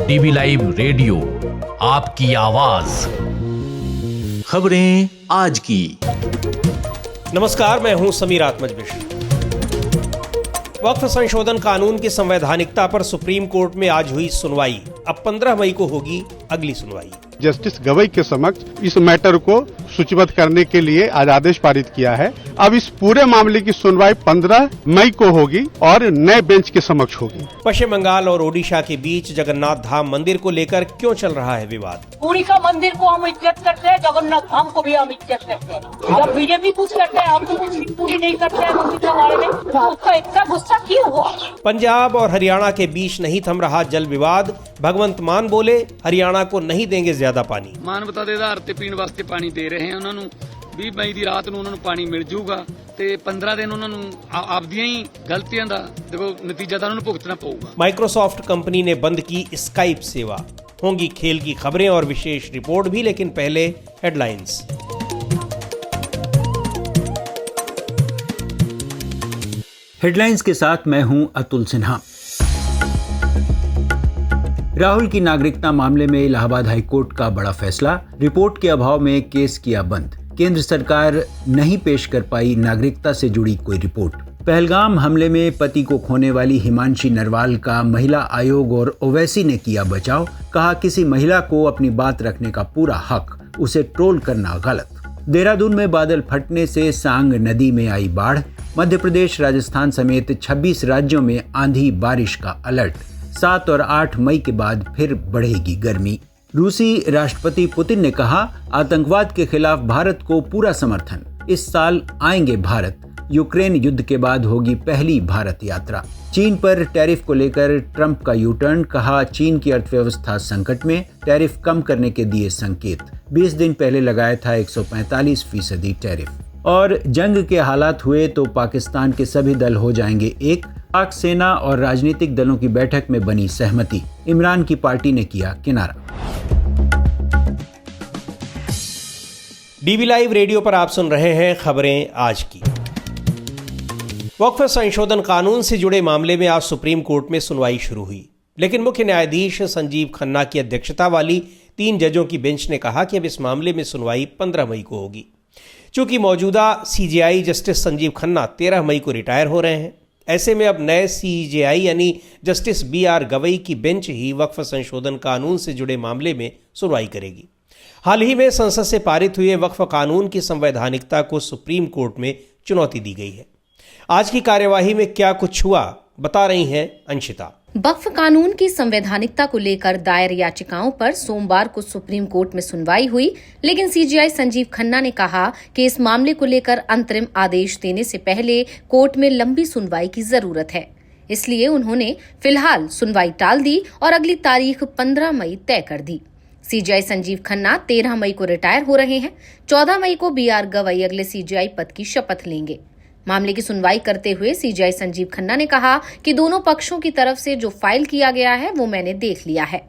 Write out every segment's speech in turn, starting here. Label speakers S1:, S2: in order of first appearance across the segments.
S1: DV live radio, आपकी आवाज। खबरें आज की।
S2: नमस्कार, मैं हूं समीर आत्मजबिश। वक्फ संशोधन कानून की संवैधानिकता पर सुप्रीम कोर्ट में आज हुई सुनवाई। अब 15 मई को होगी अगली सुनवाई।
S3: जस्टिस गवई के समक्ष इस मैटर को सूचीबद्ध करने के लिए आज आदेश पारित किया है। अब इस पूरे मामले की सुनवाई 15 मई को होगी और नए बेंच के समक्ष होगी।
S2: पश्चिम बंगाल और ओडिशा के बीच जगन्नाथ धाम मंदिर को लेकर क्यों चल रहा है विवाद?
S4: पुरी का मंदिर को हम इज्जत करते हैं, जगन्नाथ धाम को भी हम इज्जत करते हैं। जब बीजेपी कुछ करते हैं हम तो कुछ पूरी नहीं करते हैं मंदिर के बारे में, उसका इतना गुस्सा क्यों हुआ?
S2: पंजाब और हरियाणा के बीच नहीं थम रहा जल विवाद। भगवंत मान बोले हरियाणा को नहीं देंगे ज्यादा पानी।
S5: ਮਾਨਵਤਾ ਦੇ ਆਧਾਰ ਤੇ ਪੀਣ ਵਾਸਤੇ ਪਾਣੀ ਦੇ ਰਹੇ ਹਾਂ। ਉਹਨਾਂ ਨੂੰ 20 ਮਈ ਦੀ ਰਾਤ ਨੂੰ ਉਹਨਾਂ ਨੂੰ ਪਾਣੀ ਮਿਲ ਜਾਊਗਾ ਤੇ 15 ਦਿਨ ਉਹਨਾਂ ਨੂੰ ਆਪਦੀਆਂ ਹੀ ਗਲਤੀਆਂ ਦਾ ਦੇਖੋ ਨਤੀਜਾ ਤਾਂ ਉਹਨਾਂ ਨੂੰ ਭੁਗਤਣਾ ਪਊਗਾ।
S2: माइक्रोसॉफ्ट कंपनी ने बंद की स्काइप सेवा। होंगी खेल की खबरें और विशेष रिपोर्ट भी, लेकिन पहले हेडलाइंस।
S6: हेडलाइंस के साथ मैं हूं अतुल सिन्हा। राहुल की नागरिकता मामले में इलाहाबाद हाईकोर्ट का बड़ा फैसला। रिपोर्ट के अभाव में केस किया बंद। केंद्र सरकार नहीं पेश कर पाई नागरिकता से जुड़ी कोई रिपोर्ट। पहलगाम हमले में पति को खोने वाली हिमांशी नरवाल का महिला आयोग और ओवैसी ने किया बचाव। कहा किसी महिला को अपनी बात रखने का पूरा हक, उसे ट्रोल करना गलत। देहरादून में बादल फटने से सांग नदी में आई बाढ़। मध्य प्रदेश, राजस्थान समेत 26 राज्यों में आंधी बारिश का अलर्ट। 7 और 8 मई के बाद फिर बढ़ेगी गर्मी। रूसी राष्ट्रपति पुतिन ने कहा आतंकवाद के खिलाफ भारत को पूरा समर्थन। इस साल आएंगे भारत। यूक्रेन युद्ध के बाद होगी पहली भारत यात्रा। चीन पर टैरिफ को लेकर ट्रंप का यू टर्न। कहा चीन की अर्थव्यवस्था संकट में, टैरिफ कम करने के दिए संकेत। 20 दिन पहले लगाया था 145% टैरिफ। और जंग के हालात हुए तो पाकिस्तान के सभी दल हो जाएंगे एक। पाक सेना और राजनीतिक दलों की बैठक में बनी सहमति। इमरान की पार्टी ने किया किनारा।
S2: डीवी लाइव रेडियो पर आप सुन रहे हैं खबरें आज की। वक्फ संशोधन कानून से जुड़े मामले में आज सुप्रीम कोर्ट में सुनवाई शुरू हुई, लेकिन मुख्य न्यायाधीश संजीव खन्ना की अध्यक्षता वाली 3 जजों की बेंच ने कहा कि अब इस मामले में सुनवाई 15 मई को होगी। चूंकि मौजूदा सीजेआई जस्टिस संजीव खन्ना 13 मई को रिटायर हो रहे हैं, ऐसे में अब नए सीजेआई यानी जस्टिस बीआर गवई की बेंच ही वक्फ संशोधन कानून से जुड़े मामले में सुनवाई करेगी। हाल ही में संसद से पारित हुए वक्फ कानून की संवैधानिकता को सुप्रीम कोर्ट में चुनौती दी गई है। आज की कार्यवाही में क्या कुछ हुआ, बता रही हैं अंशिता।
S7: वक्फ कानून की संवैधानिकता को लेकर दायर याचिकाओं पर सोमवार को सुप्रीम कोर्ट में सुनवाई हुई, लेकिन सीजेआई संजीव खन्ना ने कहा कि इस मामले को लेकर अंतरिम आदेश देने से पहले कोर्ट में लंबी सुनवाई की जरूरत है। इसलिए उन्होंने फिलहाल सुनवाई टाल दी और अगली तारीख 15 मई तय कर दी। सीजेआई संजीव खन्ना 13 मई को रिटायर हो रहे हैं। 14 मई को बीआर गवई अगले सीजेआई पद की शपथ लेंगे। मामले की सुनवाई करते हुए सीजेआई संजीव खन्ना ने कहा कि दोनों पक्षों की तरफ से जो फाइल किया गया है वो मैंने देख लिया है।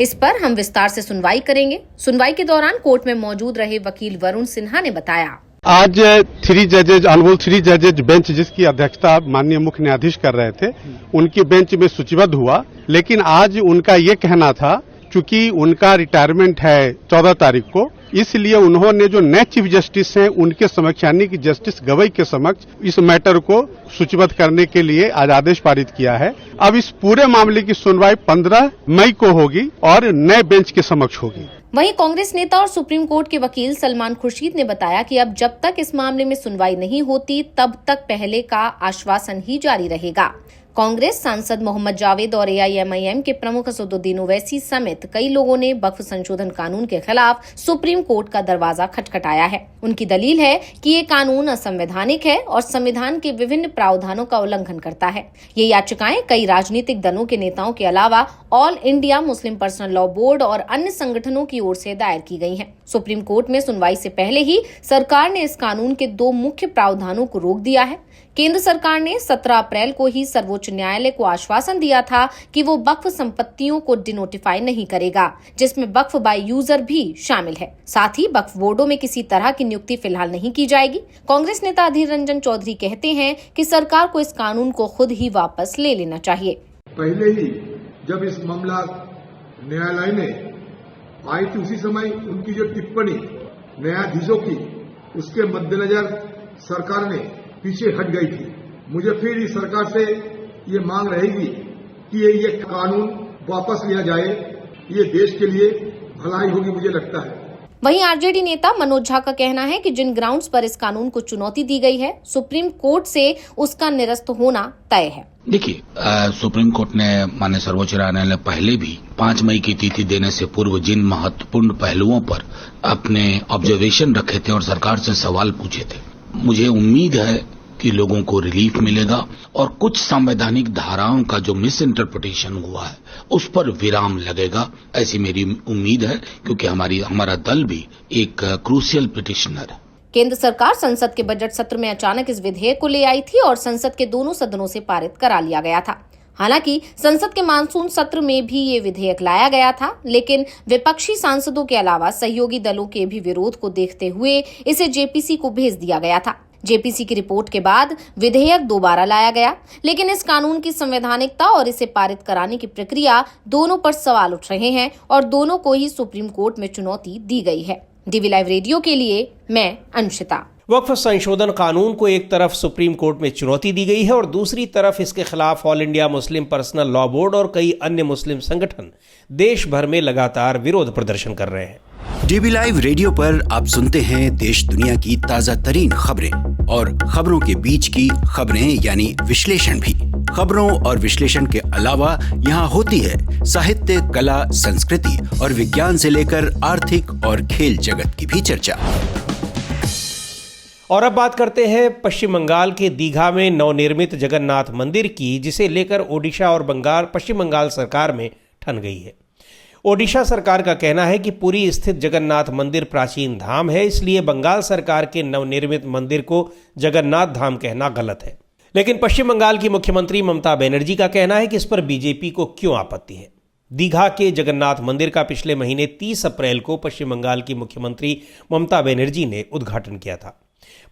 S7: इस पर हम विस्तार से सुनवाई करेंगे। सुनवाई के दौरान कोर्ट में मौजूद रहे वकील वरुण सिन्हा ने बताया,
S3: आज 3 जजेज ऑनरेबल 3 जजेज बेंच जिसकी अध्यक्षता माननीय मुख्य न्यायाधीश कर रहे थे, उनकी बेंच में सूचीबद्ध हुआ। लेकिन आज उनका ये कहना था चूंकि उनका रिटायरमेंट है 14 तारीख को, इसलिए उन्होंने जो नए चीफ जस्टिस हैं उनके समक्ष यानी कि जस्टिस गवई के समक्ष इस मैटर को सूचीबद्ध करने के लिए आज आदेश पारित किया है। अब इस पूरे मामले की सुनवाई 15 मई को होगी और नए बेंच के समक्ष होगी।
S7: वहीं कांग्रेस नेता और सुप्रीम कोर्ट के वकील सलमान खुर्शीद ने बताया कि अब जब तक इस मामले में सुनवाई नहीं होती तब तक पहले का आश्वासन ही जारी रहेगा। कांग्रेस सांसद मोहम्मद जावेद और एआईएमआईएम के प्रमुख असदुद्दीन ओवैसी समेत कई लोगों ने वक्फ संशोधन कानून के खिलाफ सुप्रीम कोर्ट का दरवाजा खटखटाया है। उनकी दलील है कि ये कानून असंवैधानिक है और संविधान के विभिन्न प्रावधानों का उल्लंघन करता है। ये याचिकाएं कई राजनीतिक दलों के नेताओं के अलावा all India Muslim personal law board और अन्य संगठनों की ओर से दायर की गई हैं। सुप्रीम कोर्ट में सुनवाई से पहले ही सरकार ने इस कानून के 2 मुख्य प्रावधानों को रोक दिया है। केंद्र सरकार ने 17 अप्रैल को ही सर्वोच्च न्यायालय को आश्वासन दिया था कि वो वक्फ संपत्तियों को डिनोटिफाई नहीं करेगा, जिसमें वक्फ बाय यूजर भी शामिल है। साथ ही वक्फ बोर्डों में किसी तरह की नियुक्ति फिलहाल नहीं की जाएगी। कांग्रेस नेता अधीर रंजन चौधरी कहते हैं कि सरकार को इस कानून को खुद ही वापस ले लेना चाहिए।
S8: पहले ही जब इस मामला न्यायालय में आई थी उसी समय उनकी जो टिप्पणी न्यायाधीशों की उसके मद्देनजर सरकार ने पीछे हट गई थी। मुझे फिर इस सरकार से ये मांग रहेगी कि ये कानून वापस लिया जाए, ये देश के लिए भलाई होगी मुझे लगता है।
S7: वहीं आरजेडी नेता मनोज झा का कहना है कि जिन ग्राउंड्स पर इस कानून को चुनौती दी गई है, सुप्रीम कोर्ट से उसका निरस्त होना तय है।
S9: देखिए, सुप्रीम कोर्ट ने माननीय सर्वोच्च न्यायालय पहले भी 5 मई की तिथि देने से पूर्व जिन महत्वपूर्ण पहलुओं पर अपने ऑब्जर्वेशन रखे थे और सरकार से सवाल पूछे थे, मुझे उम्मीद है कि लोगों को रिलीफ मिलेगा और कुछ संवैधानिक धाराओं का जो मिस इंटरप्रिटेशन हुआ है उस पर विराम लगेगा, ऐसी मेरी उम्मीद है, क्योंकि हमारा दल भी एक क्रूशियल पिटिशनर है।
S7: केंद्र सरकार संसद के बजट सत्र में अचानक इस विधेयक को ले आई थी और संसद के दोनों सदनों से पारित करा लिया गया था। हालांकि संसद के मानसून सत्र में भी ये विधेयक लाया गया था, लेकिन विपक्षी सांसदों के अलावा सहयोगी दलों के भी विरोध को देखते हुए इसे जेपीसी को भेज दिया गया था। जेपीसी की रिपोर्ट के बाद विधेयक दोबारा लाया गया, लेकिन इस कानून की संवैधानिकता और इसे पारित कराने की प्रक्रिया दोनों पर सवाल उठ रहे हैं और दोनों को ही सुप्रीम कोर्ट में चुनौती दी गई है। डीवी लाइव रेडियो के लिए मैं अंशिता।
S2: वक्फ संशोधन कानून को एक तरफ सुप्रीम कोर्ट में चुनौती दी गई है और दूसरी तरफ इसके खिलाफ all India Muslim personal law board और कई अन्य मुस्लिम संगठन देश भर में लगातार विरोध प्रदर्शन कर रहे हैं।
S6: डीवी लाइव रेडियो पर आप सुनते हैं देश दुनिया की ताजा तरीन खबरें और खबरों के बीच की खबरें यानी विश्लेषण भी। खबरों और विश्लेषण के अलावा यहाँ होती है साहित्य, कला, संस्कृति और विज्ञान से लेकर आर्थिक और खेल जगत की भी चर्चा।
S2: और अब बात करते हैं पश्चिम बंगाल के दीघा में नवनिर्मित जगन्नाथ मंदिर की, जिसे लेकर ओडिशा और पश्चिम बंगाल सरकार में ठन गई है। ओडिशा सरकार का कहना है कि पुरी स्थित जगन्नाथ मंदिर प्राचीन धाम है, इसलिए बंगाल सरकार के नवनिर्मित मंदिर को जगन्नाथ धाम कहना गलत है। लेकिन पश्चिम बंगाल की मुख्यमंत्री ममता बनर्जी का कहना है कि इस पर बीजेपी को क्यों आपत्ति है। दीघा के जगन्नाथ मंदिर का पिछले महीने 30 अप्रैल को पश्चिम बंगाल की मुख्यमंत्री ममता बनर्जी ने उद्घाटन किया था।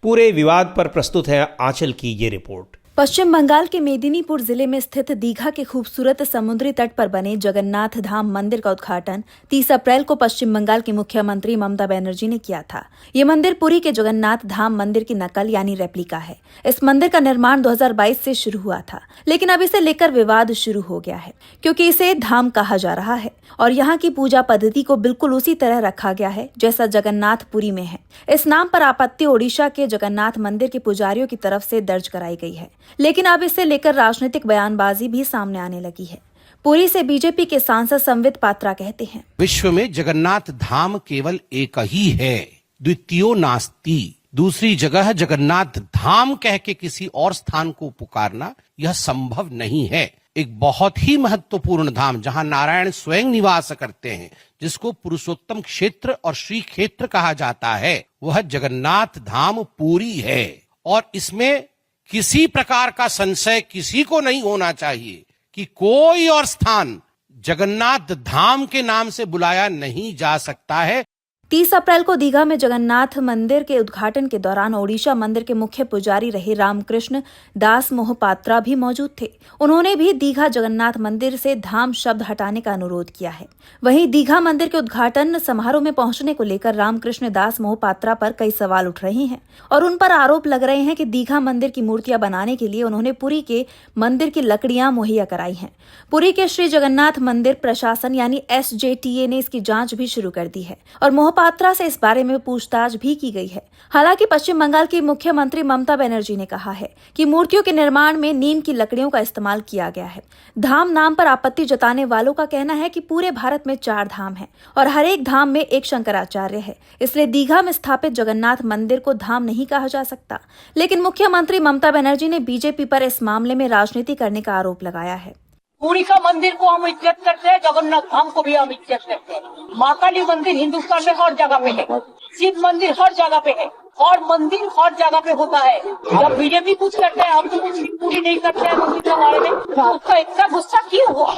S2: पूरे विवाद पर प्रस्तुत है आंचल की ये रिपोर्ट।
S10: पश्चिम बंगाल के मेदिनीपुर जिले में स्थित दीघा के खूबसूरत समुद्री तट पर बने जगन्नाथ धाम मंदिर का उद्घाटन 30 अप्रैल को पश्चिम बंगाल की मुख्यमंत्री ममता बनर्जी ने किया था। ये मंदिर पुरी के जगन्नाथ धाम मंदिर की नकल यानी रेप्लिका है। इस मंदिर का निर्माण 2022 से शुरू हुआ था, लेकिन अब इसे लेकर विवाद शुरू हो गया है, क्योंकि इसे धाम कहा जा रहा है और यहाँ की पूजा पद्धति को बिल्कुल उसी तरह रखा गया है जैसा जगन्नाथ पुरी में है। इस नाम पर आपत्ति ओडिशा के जगन्नाथ मंदिर के पुजारियों की तरफ से दर्ज कराई गई है, लेकिन अब इसे लेकर राजनीतिक बयानबाजी भी सामने आने लगी है। पुरी से बीजेपी के सांसद संबित पात्रा कहते हैं,
S11: विश्व में जगन्नाथ धाम केवल एक ही है, द्वितीयो नास्ति। दूसरी जगह जगन्नाथ धाम कह के किसी और स्थान को पुकारना यह संभव नहीं है। एक बहुत ही महत्वपूर्ण धाम जहां नारायण स्वयं निवास करते हैं, जिसको पुरुषोत्तम क्षेत्र और श्री क्षेत्र कहा जाता है, वह जगन्नाथ धाम पुरी है और इसमें किसी प्रकार का संशय किसी को नहीं होना चाहिए कि कोई और स्थान जगन्नाथ धाम के नाम से बुलाया नहीं जा सकता है।
S10: 30 अप्रैल को दीघा में जगन्नाथ मंदिर के उद्घाटन के दौरान ओडिशा मंदिर के मुख्य पुजारी रहे रामकृष्ण दास मोहपात्रा भी मौजूद थे। उन्होंने भी दीघा जगन्नाथ मंदिर से धाम शब्द हटाने का अनुरोध किया है। वहीं दीघा मंदिर के उद्घाटन समारोह में पहुंचने को लेकर रामकृष्ण दास मोहपात्रा पर कई सवाल उठ रहे हैं और उन पर आरोप लग रहे हैं कि दीघा मंदिर की मूर्तियां बनाने के लिए उन्होंने पुरी के मंदिर की लकड़ियां मुहैया कराई हैं। पुरी के श्री जगन्नाथ मंदिर प्रशासन यानी SJTA ने इसकी जांच भी शुरू कर दी है और मोहपात्रा से इस बारे में पूछताछ भी की गई है। हालांकि पश्चिम बंगाल की मुख्यमंत्री ममता बनर्जी ने कहा है कि मूर्तियों के निर्माण में नीम की लकड़ियों का इस्तेमाल किया गया है। धाम नाम पर आपत्ति जताने वालों का कहना है कि पूरे भारत में 4 धाम हैं और हर एक धाम में एक शंकराचार्य है, इसलिए दीघा में स्थापित जगन्नाथ मंदिर को धाम नहीं कहा जा सकता। लेकिन मुख्यमंत्री ममता बनर्जी ने बीजेपी पर इस मामले में राजनीति करने का आरोप लगाया है।
S4: पुरी का मंदिर को हम इज्जत करते हैं, जगन्नाथ धाम को भी हम इज्जत करते हैं। माँ काली मंदिर हिंदुस्तान में हर जगह पे है, शिव मंदिर हर जगह पे है और मंदिर हर जगह पे होता है। जब बीजेपी कुछ करते हैं हम तो कुछ पूरी नहीं करते हैं मंदिर के बारे में, तो उसका इतना गुस्सा क्यों हुआ?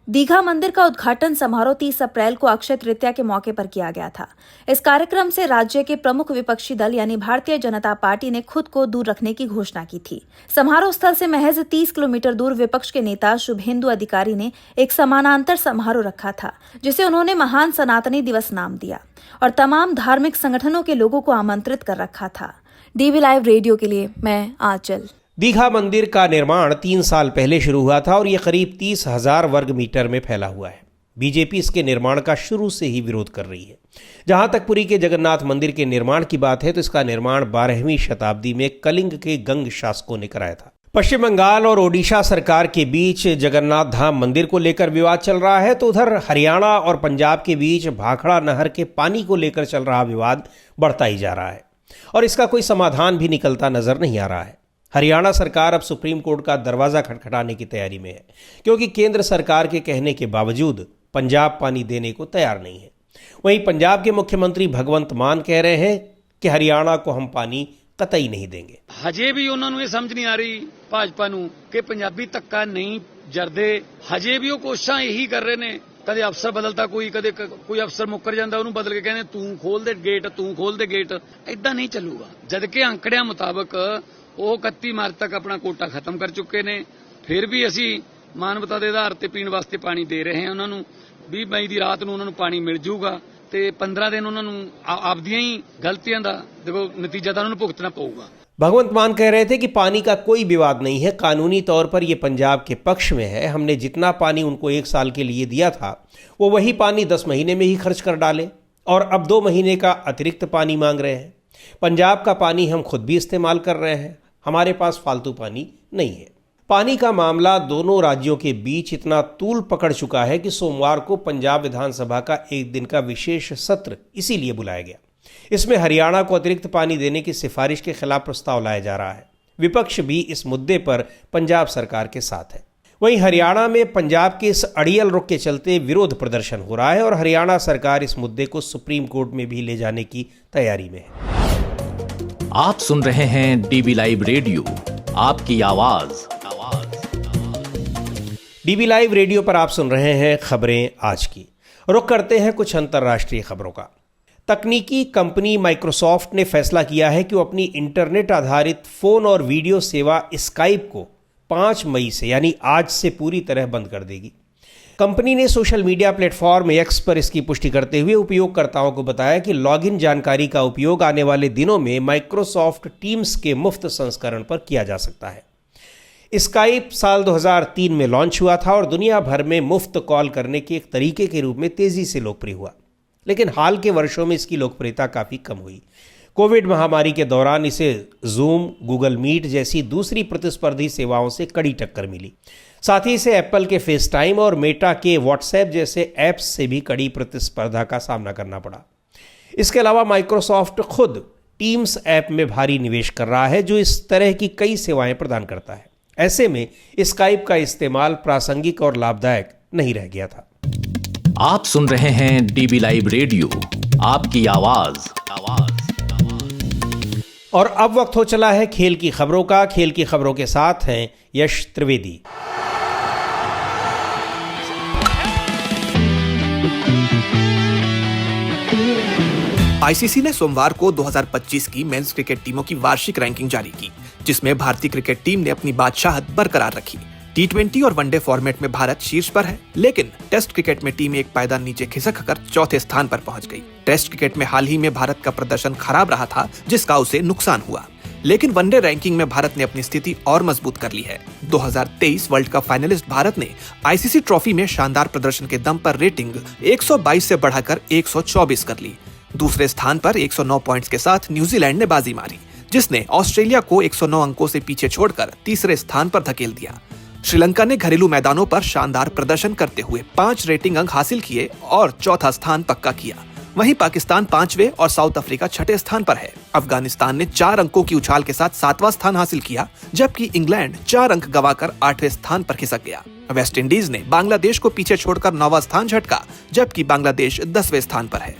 S10: दीघा मंदिर का उद्घाटन समारोह 30 अप्रैल को अक्षय तृतीया के मौके पर किया गया था। इस कार्यक्रम से राज्य के प्रमुख विपक्षी दल यानी भारतीय जनता पार्टी ने खुद को दूर रखने की घोषणा की थी। समारोह स्थल से महज 30 किलोमीटर दूर विपक्ष के नेता शुभेंदु अधिकारी ने एक समानांतर समारोह रखा था, जिसे उन्होंने महान सनातनी दिवस नाम दिया और तमाम धार्मिक संगठनों के लोगों को आमंत्रित कर रखा था। डीवी लाइव रेडियो के लिए मैं आंचल।
S2: दीघा मंदिर का निर्माण 3 साल पहले शुरू हुआ था और यह करीब 30,000 वर्ग मीटर में फैला हुआ है। बीजेपी इसके निर्माण का शुरू से ही विरोध कर रही है। जहां तक पुरी के जगन्नाथ मंदिर के निर्माण की बात है तो इसका निर्माण 12वीं शताब्दी में कलिंग के गंग शासकों ने कराया था। पश्चिम बंगाल और ओडिशा सरकार के बीच जगन्नाथ धाम मंदिर को लेकर विवाद चल रहा है, तो उधर हरियाणा और पंजाब के बीच भाखड़ा नहर के पानी को लेकर चल रहा विवाद बढ़ता ही जा रहा है और इसका कोई समाधान भी निकलता नजर नहीं आ रहा है। हरियाणा सरकार अब सुप्रीम कोर्ट का दरवाजा खटखटाने की तैयारी में है, क्योंकि केंद्र सरकार के कहने के बावजूद पंजाब पानी देने को तैयार नहीं है। वहीं पंजाब के मुख्यमंत्री भगवंत मान कह रहे हैं कि हरियाणा को हम पानी कतई नहीं देंगे।
S5: ਹਜੇ ਵੀ ਉਹਨਾਂ ਨੂੰ ਇਹ ਸਮਝ ਨਹੀਂ ਆ ਰਹੀ ਭਾਜਪਾ ਨੂੰ ਕਿ ਪੰਜਾਬੀ ਧੱਕਾ ਨਹੀਂ ਜਰਦੇ। ਹਜੇ ਵੀ ਉਹ ਕੋਸ਼ਿਸ਼ਾਂ ਇਹੀ ਕਰ ਰਹੇ ਨੇ। ਕਦੇ ਅਫਸਰ ਬਦਲਦਾ ਕਦੇ ਕੋਈ ਅਫਸਰ ਮੁੱਕਰ ਜਾਂਦਾ, ਉਹਨੂੰ ਬਦਲ ਕੇ ਕਹਿੰਦੇ ਤੂੰ ਖੋਲ ਦੇ ਗੇਟ। ਇਦਾਂ ਨਹੀਂ ਚੱਲੂਗਾ। ਜਦ ਕਿ ਅੰਕੜਿਆਂ ਮੁਤਾਬਕ ਉਹ 31 ਮਾਰਚ ਤੱਕ ਆਪਣਾ ਕੋਟਾ ਖਤਮ ਕਰ ਚੁੱਕੇ ਨੇ। ਫਿਰ ਵੀ ਅਸੀਂ ਮਾਨਵਤਾ ਦੇ ਆਧਾਰ ਤੇ ਪੀਣ ਵਾਸਤੇ ਪਾਣੀ ਦੇ ਰਹੇ ਹਾਂ ਉਹਨਾਂ ਨੂੰ। 20 ਮਈ ਦੀ ਰਾਤ ਨੂੰ ਉਹਨਾਂ ਨੂੰ ਪਾਣੀ ਮਿਲ ਜਾਊਗਾ ਤੇ 15 दिन ਉਹਨਾਂ ਨੂੰ ਆਪਦੀਆਂ ਹੀ ਗਲਤੀਆਂ ਦਾ ਦੇਖੋ ਨਤੀਜਾ ਤਾਂ ਉਹਨਾਂ ਨੂੰ ਭੁਗਤਣਾ ਪਊਗਾ।
S2: भगवंत मान कह रहे थे कि पानी का कोई विवाद नहीं है, कानूनी तौर पर यह पंजाब के पक्ष में है। हमने जितना पानी उनको 1 साल के लिए दिया था वो वही पानी 10 महीने में ही खर्च कर डाले और अब 2 महीने का अतिरिक्त पानी मांग रहे हैं। पंजाब का पानी हम खुद भी इस्तेमाल कर रहे हैं, हमारे पास फालतू पानी नहीं है। पानी का मामला दोनों राज्यों के बीच इतना तूल पकड़ चुका है कि सोमवार को पंजाब विधानसभा का 1 दिन का विशेष सत्र इसीलिए बुलाया गया। इसमें हरियाणा को अतिरिक्त पानी देने की सिफारिश के खिलाफ प्रस्ताव लाया जा रहा है। विपक्ष भी इस मुद्दे पर पंजाब सरकार के साथ है। वहीं हरियाणा में पंजाब के इस अड़ियल रुख के चलते विरोध प्रदर्शन हो रहा है और हरियाणा सरकार इस मुद्दे को सुप्रीम कोर्ट में भी ले जाने की तैयारी में है।
S1: आप सुन रहे हैं डीवी लाइव रेडियो, आपकी आवाज।
S2: डीवी लाइव रेडियो पर आप सुन रहे हैं खबरें आज की। रुख करते हैं कुछ अंतर्राष्ट्रीय खबरों का। तकनीकी कंपनी माइक्रोसॉफ्ट ने फैसला किया है कि वो अपनी इंटरनेट आधारित फोन और वीडियो सेवा स्काइप को 5 मई से यानी आज से पूरी तरह बंद कर देगी। कंपनी ने सोशल मीडिया प्लेटफॉर्म एक्स पर इसकी पुष्टि करते हुए उपयोगकर्ताओं को बताया कि लॉगिन जानकारी का उपयोग आने वाले दिनों में माइक्रोसॉफ्ट टीम्स के मुफ्त संस्करण पर किया जा सकता है। स्काइप साल 2003 में लॉन्च हुआ था और दुनिया भर में मुफ्त कॉल करने के एक तरीके के रूप में तेजी से लोकप्रिय हुआ, लेकिन हाल के वर्षों में इसकी लोकप्रियता काफ़ी कम हुई। कोविड महामारी के दौरान इसे जूम, गूगल मीट जैसी दूसरी प्रतिस्पर्धी सेवाओं से कड़ी टक्कर मिली। साथ ही इसे एप्पल के फेस टाइम और मेटा के व्हाट्सएप जैसे ऐप्स से भी कड़ी प्रतिस्पर्धा का सामना करना पड़ा। इसके अलावा माइक्रोसॉफ्ट खुद टीम्स ऐप में भारी निवेश कर रहा है, जो इस तरह की कई सेवाएं प्रदान करता है। ऐसे में स्काइप का इस्तेमाल प्रासंगिक और लाभदायक नहीं रह गया था।
S1: आप सुन रहे हैं डीवी लाइव रेडियो, आपकी आवाज।
S2: और अब वक्त हो चला है खेल की खबरों का। खेल की खबरों के साथ हैं यश त्रिवेदी।
S12: आईसीसी ने सोमवार को 2025 की मेंस क्रिकेट टीमों की वार्षिक रैंकिंग जारी की, जिसमें भारतीय क्रिकेट टीम ने अपनी बादशाहत बरकरार रखी। T20 और वनडे फॉर्मेट में भारत शीर्ष पर है, लेकिन टेस्ट क्रिकेट में टीम एक पायदान नीचे खिसक कर 4थे स्थान पर पहुंच गई। टेस्ट क्रिकेट में हाल ही में भारत का प्रदर्शन खराब रहा था, जिसका उसे नुकसान हुआ, लेकिन वनडे रैंकिंग में भारत ने अपनी स्थिति और मजबूत कर ली है। 2023 वर्ल्ड कप फाइनलिस्ट भारत ने आईसीसी ट्रॉफी में शानदार प्रदर्शन के दम पर रेटिंग 122 से बढ़ाकर 124 कर ली। दूसरे स्थान पर 109 पॉइंट्स के साथ न्यूजीलैंड ने बाजी मारी, जिसने ऑस्ट्रेलिया को 109 अंकों से पीछे छोड़कर तीसरे स्थान पर धकेल दिया। श्रीलंका ने घरेलू मैदानों पर शानदार प्रदर्शन करते हुए 5 रेटिंग अंक हासिल किए और चौथा स्थान पक्का किया। वहीं पाकिस्तान 5वें और साउथ अफ्रीका 6ठे स्थान पर है। अफगानिस्तान ने 4 अंकों की उछाल के साथ 7वां स्थान हासिल किया, जबकि इंग्लैंड 4 अंक गवाकर 8वें स्थान पर खिसक गया। वेस्ट इंडीज ने बांग्लादेश को पीछे छोड़कर 9वां स्थान झटका, जबकि बांग्लादेश 10वें स्थान पर है।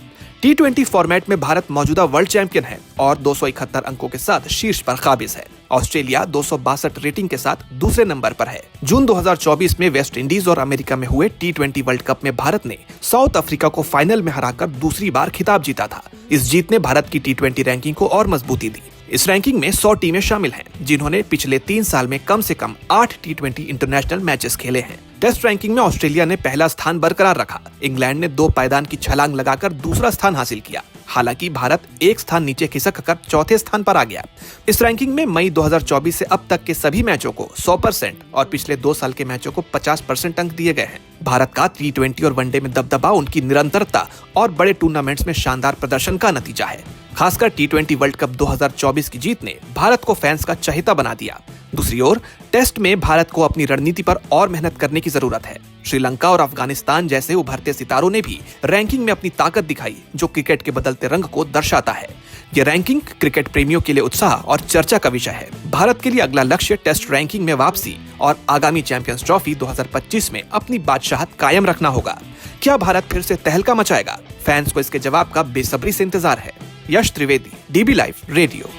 S12: T20 फॉर्मेट में भारत मौजूदा वर्ल्ड चैंपियन है और 271 अंकों के साथ शीर्ष पर काबिज है। ऑस्ट्रेलिया 262 रेटिंग के साथ दूसरे नंबर पर है। जून 2024 में वेस्ट इंडीज और अमेरिका में हुए T20 वर्ल्ड कप में भारत ने साउथ अफ्रीका को फाइनल में हराकर दूसरी बार खिताब जीता था। इस जीत ने भारत की T20 रैंकिंग को और मजबूती दी। इस रैंकिंग में 100 टीमें शामिल हैं, जिन्होंने पिछले 3 साल में कम से कम 8 T20 इंटरनेशनल मैचेस खेले हैं। टेस्ट रैंकिंग में ऑस्ट्रेलिया ने पहला स्थान बरकरार रखा। इंग्लैंड ने 2 पायदान की छलांग लगाकर दूसरा स्थान हासिल किया। हालांकि भारत 1 स्थान नीचे खिसक कर चौथे स्थान पर आ गया। इस रैंकिंग में मई 2024 से अब तक के सभी मैचों को 100% और पिछले 2 साल के मैचों को 50% अंक दिए गए हैं। भारत का T20 और वनडे में दबदबा उनकी निरंतरता और बड़े टूर्नामेंट्स में शानदार प्रदर्शन का नतीजा है। खासकर T20 वर्ल्ड कप 2024 की जीत ने भारत को फैंस का चहेता बना दिया। दूसरी ओर टेस्ट में भारत को अपनी रणनीति पर और मेहनत करने की जरूरत है। श्रीलंका और अफगानिस्तान जैसे उभरते सितारों ने भी रैंकिंग में अपनी ताकत दिखाई, जो क्रिकेट के बदलते रंग को दर्शाता है। ये रैंकिंग क्रिकेट प्रेमियों के लिए उत्साह और चर्चा का विषय है। भारत के लिए अगला लक्ष्य टेस्ट रैंकिंग में वापसी और आगामी चैंपियंस ट्रॉफी 2025 में अपनी बादशाहत कायम रखना होगा। क्या भारत फिर से तहलका मचाएगा? फैंस को इसके जवाब का बेसब्री से इंतजार है। यश त्रिवेदी, डीबी लाइव रेडियो।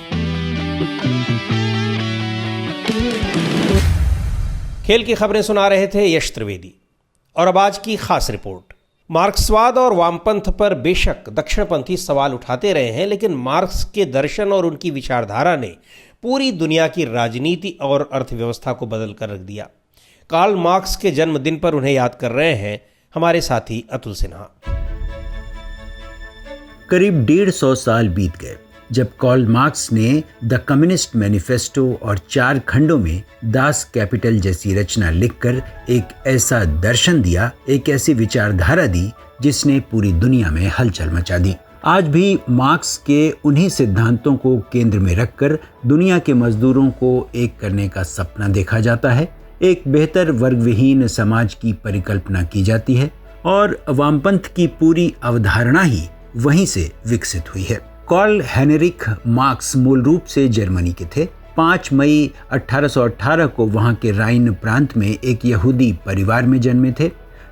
S2: खेल की खबरें सुना रहे थे यश त्रिवेदी। और अब आज की खास रिपोर्ट। मार्क्सवाद और वामपंथ पर बेशक दक्षिणपंथी सवाल उठाते रहे हैं, लेकिन मार्क्स के दर्शन और उनकी विचारधारा ने पूरी दुनिया की राजनीति और अर्थव्यवस्था को बदल कर रख दिया। कार्ल मार्क्स के जन्मदिन पर उन्हें याद कर रहे हैं हमारे साथी अतुल सिन्हा।
S6: करीब 150 साल बीत गए जब कार्ल मार्क्स ने द कम्युनिस्ट मैनिफेस्टो और 4 खंडों में दास कैपिटल जैसी रचना लिखकर एक ऐसा दर्शन दिया, एक ऐसी विचारधारा दी जिसने पूरी दुनिया में हलचल मचा दी। आज भी मार्क्स के उन्हीं सिद्धांतों को केंद्र में रखकर दुनिया के मजदूरों को एक करने का सपना देखा जाता है। एक बेहतर वर्गविहीन समाज की परिकल्पना की जाती है और वामपंथ की पूरी अवधारणा ही वहीं से विकसित हुई है। कार्ल हेनरिक मार्क्स मूल रूप से जर्मनी के थे। 5 मई 1818 को वहां के राइन प्रांत में एक यहूदी परिवार में जन्मे थे।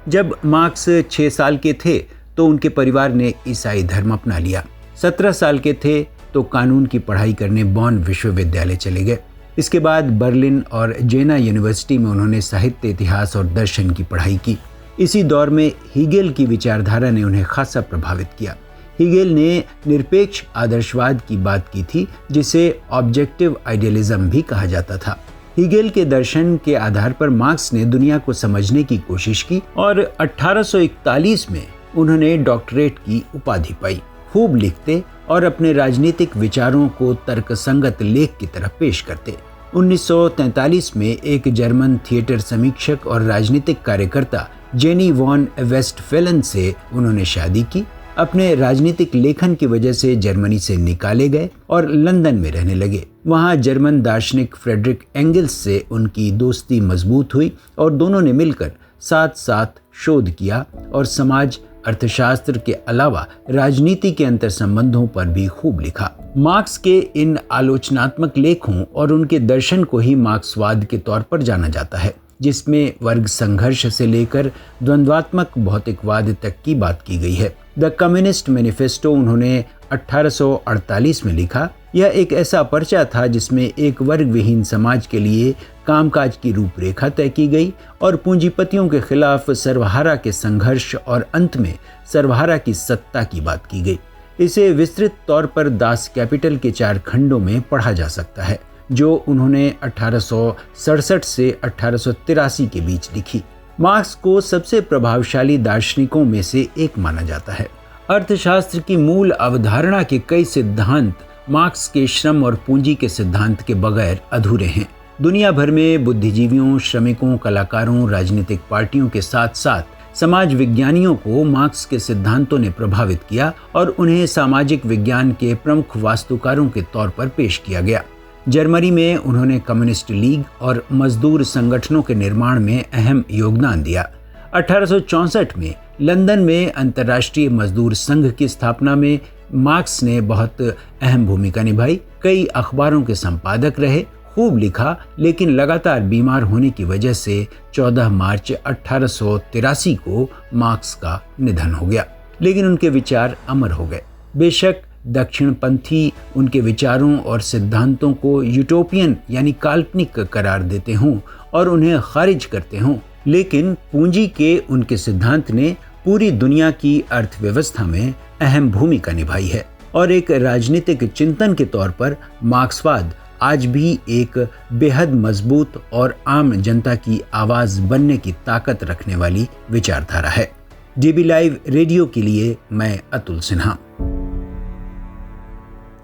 S6: जब मार्क्स 6 साल के थे तो उनके परिवार ने ईसाई धर्म अपना लिया। 17 साल के थे तो कानून की पढ़ाई करने बॉन विश्वविद्यालय चले गए। इसके बाद बर्लिन और जेना यूनिवर्सिटी में उन्होंने साहित्य, इतिहास और दर्शन की पढ़ाई की। इसी दौर में हीगेल की विचारधारा ने उन्हें खासा प्रभावित किया। हीगेल ने निरपेक्ष आदर्शवाद की बात की थी, जिसे ऑब्जेक्टिव आइडियलिज्म भी कहा जाता था। हीगेल के दर्शन के आधार पर मार्क्स ने दुनिया को समझने की कोशिश की और 1841 में उन्होंने डॉक्टरेट की उपाधि पाई। खूब लिखते और अपने राजनीतिक विचारों को तर्कसंगत लेख की तरह पेश करते। 1943 में एक जर्मन थिएटर समीक्षक और राजनीतिक कार्यकर्ता जेनी वॉन वेस्टफेलन से उन्होंने शादी की। अपने राजनीतिक लेखन की वजह से जर्मनी से निकाले गए और लंदन में रहने लगे। वहां जर्मन दार्शनिक फ्रेडरिक एंगल्स से उनकी दोस्ती मजबूत हुई और दोनों ने मिलकर साथ साथ शोध किया और समाज, अर्थशास्त्र के अलावा राजनीति के अंतर संबंधों पर भी खूब लिखा। मार्क्स के इन आलोचनात्मक लेखों और उनके दर्शन को ही मार्क्सवाद के तौर पर जाना जाता है, जिसमें वर्ग संघर्ष से लेकर द्वंद्वात्मक भौतिकवाद तक की बात की गई है। द कम्युनिस्ट मैनिफेस्टो उन्होंने 1848 में लिखा। यह एक ऐसा पर्चा था जिसमें एक वर्ग विहीन समाज के लिए कामकाज की रूपरेखा तय की गई और पूंजीपतियों के खिलाफ सर्वहारा के संघर्ष और अंत में सर्वहारा की सत्ता की बात की गई। इसे विस्तृत तौर पर दास कैपिटल के 4 खंडों में पढ़ा जा सकता है, जो उन्होंने 1867 से 1883 के बीच लिखी। मार्क्स को सबसे प्रभावशाली दार्शनिकों में से एक माना जाता है। अर्थशास्त्र की मूल अवधारणा के कई सिद्धांत मार्क्स के श्रम और पूंजी के सिद्धांत के बगैर अधूरे हैं। दुनिया भर में बुद्धिजीवियों, श्रमिकों, कलाकारों, राजनीतिक पार्टियों के साथ साथ समाज विज्ञानियों को मार्क्स के सिद्धांतों ने प्रभावित किया और उन्हें सामाजिक विज्ञान के प्रमुख वास्तुकारों के तौर पर पेश किया गया। जर्मनी में उन्होंने कम्युनिस्ट लीग और मजदूर संगठनों के निर्माण में अहम योगदान दिया। 1864 में लंदन में अंतर्राष्ट्रीय मजदूर संघ की स्थापना में मार्क्स ने बहुत अहम भूमिका निभाई। कई अखबारों के संपादक रहे, खूब लिखा, लेकिन लगातार बीमार होने की वजह से 14 मार्च 1883 को मार्क्स का निधन हो गया। लेकिन उनके विचार अमर हो गए। बेशक दक्षिणपंथी उनके विचारों और सिद्धांतों को यूटोपियन यानी काल्पनिक करार देते हों और उन्हें खारिज करते हों, लेकिन पूंजी के उनके सिद्धांत ने पूरी दुनिया की अर्थव्यवस्था में अहम भूमिका निभाई है और एक राजनीतिक चिंतन के तौर पर मार्क्सवाद आज भी एक बेहद मजबूत और आम जनता की आवाज बनने की ताकत रखने वाली विचारधारा है। डीबी लाइव रेडियो के लिए मैं अतुल सिन्हा।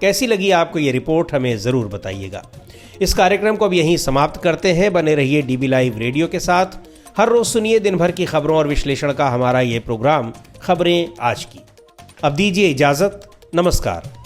S2: कैसी लगी आपको ये रिपोर्ट, हमें जरूर बताइएगा। इस कार्यक्रम को अब यहीं समाप्त करते हैं। बने रहिए डीबी लाइव रेडियो के साथ। हर रोज सुनिए दिन भर की खबरों और विश्लेषण का हमारा ये प्रोग्राम खबरें आज की। अब दीजिए इजाजत। नमस्कार।